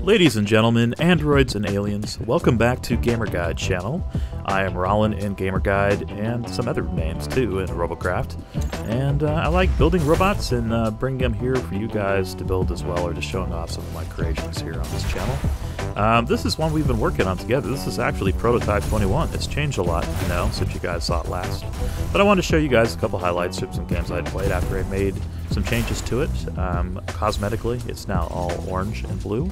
Ladies and gentlemen, androids and aliens, welcome back to Gamer Guide channel. I am Rollin in Gamer Guide and some other names too in Robocraft. And I like building robots and bringing them here for you guys to build as well, or just showing off some of my creations here on this channel. This is one we've been working on together. This is actually Prototype 21. It's changed a lot, I know, since you guys saw it last. But I wanted to show you guys a couple highlights of some games I'd played after I made some changes to it. Cosmetically, it's now all orange and blue.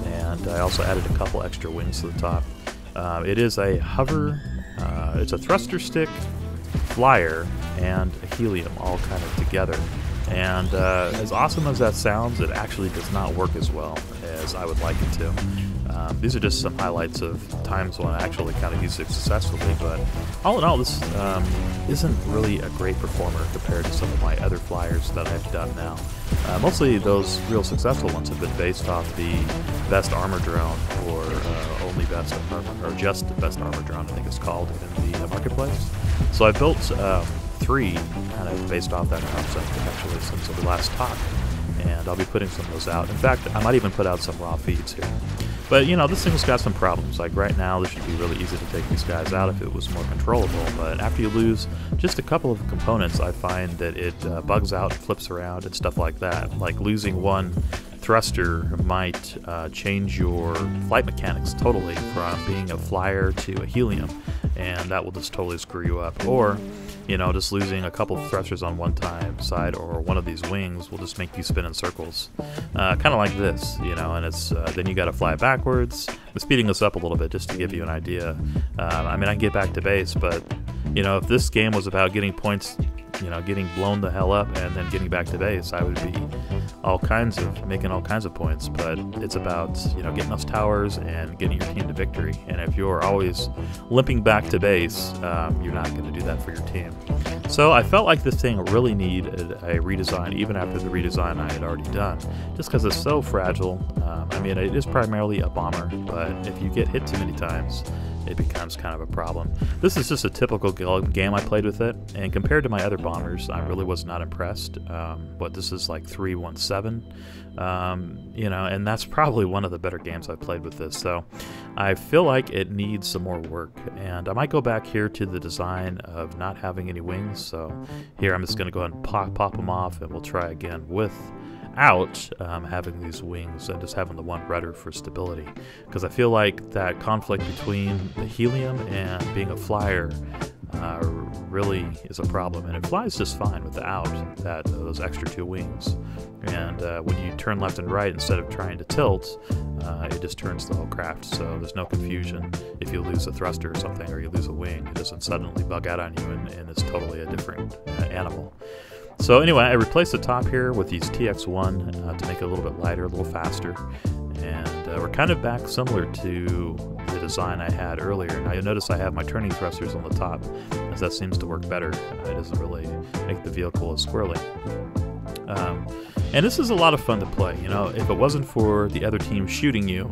And I also added a couple extra wings to the top. It is a hover, it's a thruster stick, flyer, and a helium all kind of together. And as awesome as that sounds, it actually does not work as well as I would like it to. These are just some highlights of times when I actually kind of used it successfully, but all in all, this isn't really a great performer compared to some of my other flyers that I've done now. Mostly those real successful ones have been based off the best armor drone, or only best armor, or just best armor drone, I think it's called in the marketplace. So I built 3 kind of based off that concept actually since we last talked, and I'll be putting some of those out. In fact, I might even put out some raw feeds here. But you know, this thing's got some problems. Like right now, this should be really easy to take these guys out if it was more controllable, but after you lose just a couple of components, I find that it bugs out, flips around, and stuff like that. Like losing one thruster might change your flight mechanics totally from being a flyer to a helium, and that will just totally screw you up. Or, you know, just losing a couple of thrusters on one side or one of these wings will just make you spin in circles. Kind of like this, you know, and it's then you got to fly backwards. I'm speeding this up a little bit just to give you an idea. I mean, I can get back to base, but, you know, if this game was about getting points, you know, getting blown the hell up and then getting back to base, I would be making all kinds of points. But it's about, you know, getting those towers and getting your team to victory. And if you're always limping back to base, you're not going to do that for your team. So I felt like this thing really needed a redesign, even after the redesign I had already done, just because it's so fragile. I mean, it is primarily a bomber, but if you get hit too many times, it becomes kind of a problem. This is just a typical game I played with it, and compared to my other bombers, I really was not impressed. But this is like 317, you know, and that's probably one of the better games I've played with this. So I feel like it needs some more work, and I might go back here to the design of not having any wings. So here I'm just going to go ahead and pop them off, and we'll try again without having these wings and just having the one rudder for stability, because I feel like that conflict between the helium and being a flyer really is a problem, and it flies just fine without those extra 2 wings. And when you turn left and right instead of trying to tilt, it just turns the whole craft, so there's no confusion. If you lose a thruster or something, or you lose a wing, it doesn't suddenly bug out on you and it's totally a different animal. So anyway, I replaced the top here with these TX1 to make it a little bit lighter, a little faster. And we're kind of back similar to the design I had earlier. Now you'll notice I have my turning thrusters on the top, as that seems to work better. It doesn't really make the vehicle as squirrely. And this is a lot of fun to play. You know, if it wasn't for the other team shooting you,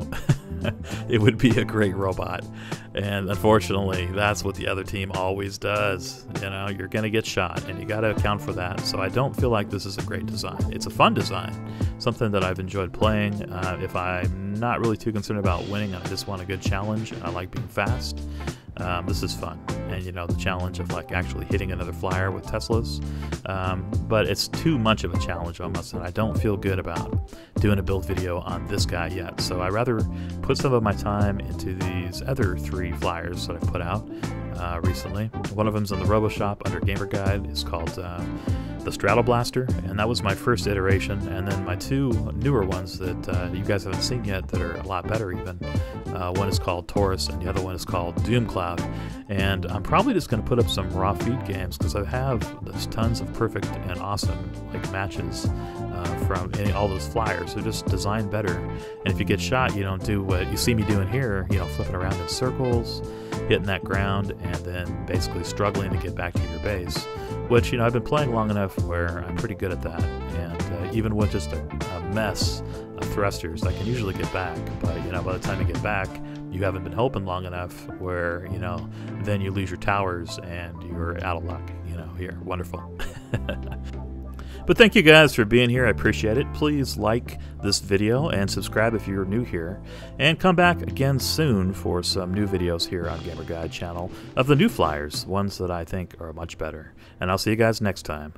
it would be a great robot. And unfortunately, that's what the other team always does. You know, you're going to get shot, and you got to account for that. So I don't feel like this is a great design. It's a fun design, something that I've enjoyed playing. If I'm not really too concerned about winning and I just want a good challenge and I like being fast, this is fun. And you know, the challenge of like actually hitting another flyer with Teslas, but it's too much of a challenge almost, and I don't feel good about doing a build video on this guy yet. So I rather put some of my time into these other 3 flyers that I've put out recently. One of them's in the Roboshop under Gamer Guide. It's called the Straddle Blaster, and that was my first iteration. And then my 2 newer ones that you guys haven't seen yet that are a lot better even. One is called Taurus, and the other one is called Doom Cloud. And I'm probably just going to put up some raw feed games, because I have there's tons of perfect and awesome like matches from all those flyers. They're just designed better. And if you get shot, you don't do what you see me doing here, you know, flipping around in circles, hitting that ground, and then basically struggling to get back to your base. Which, you know, I've been playing long enough where I'm pretty good at that. And even with just a mess of thrusters, I can usually get back. But, you know, by the time you get back, you haven't been hoping long enough where, you know, then you lose your towers and you're out of luck. You know, here, wonderful. But thank you guys for being here. I appreciate it. Please like this video and subscribe if you're new here. And come back again soon for some new videos here on Gamer Guide channel of the new flyers, ones that I think are much better. And I'll see you guys next time.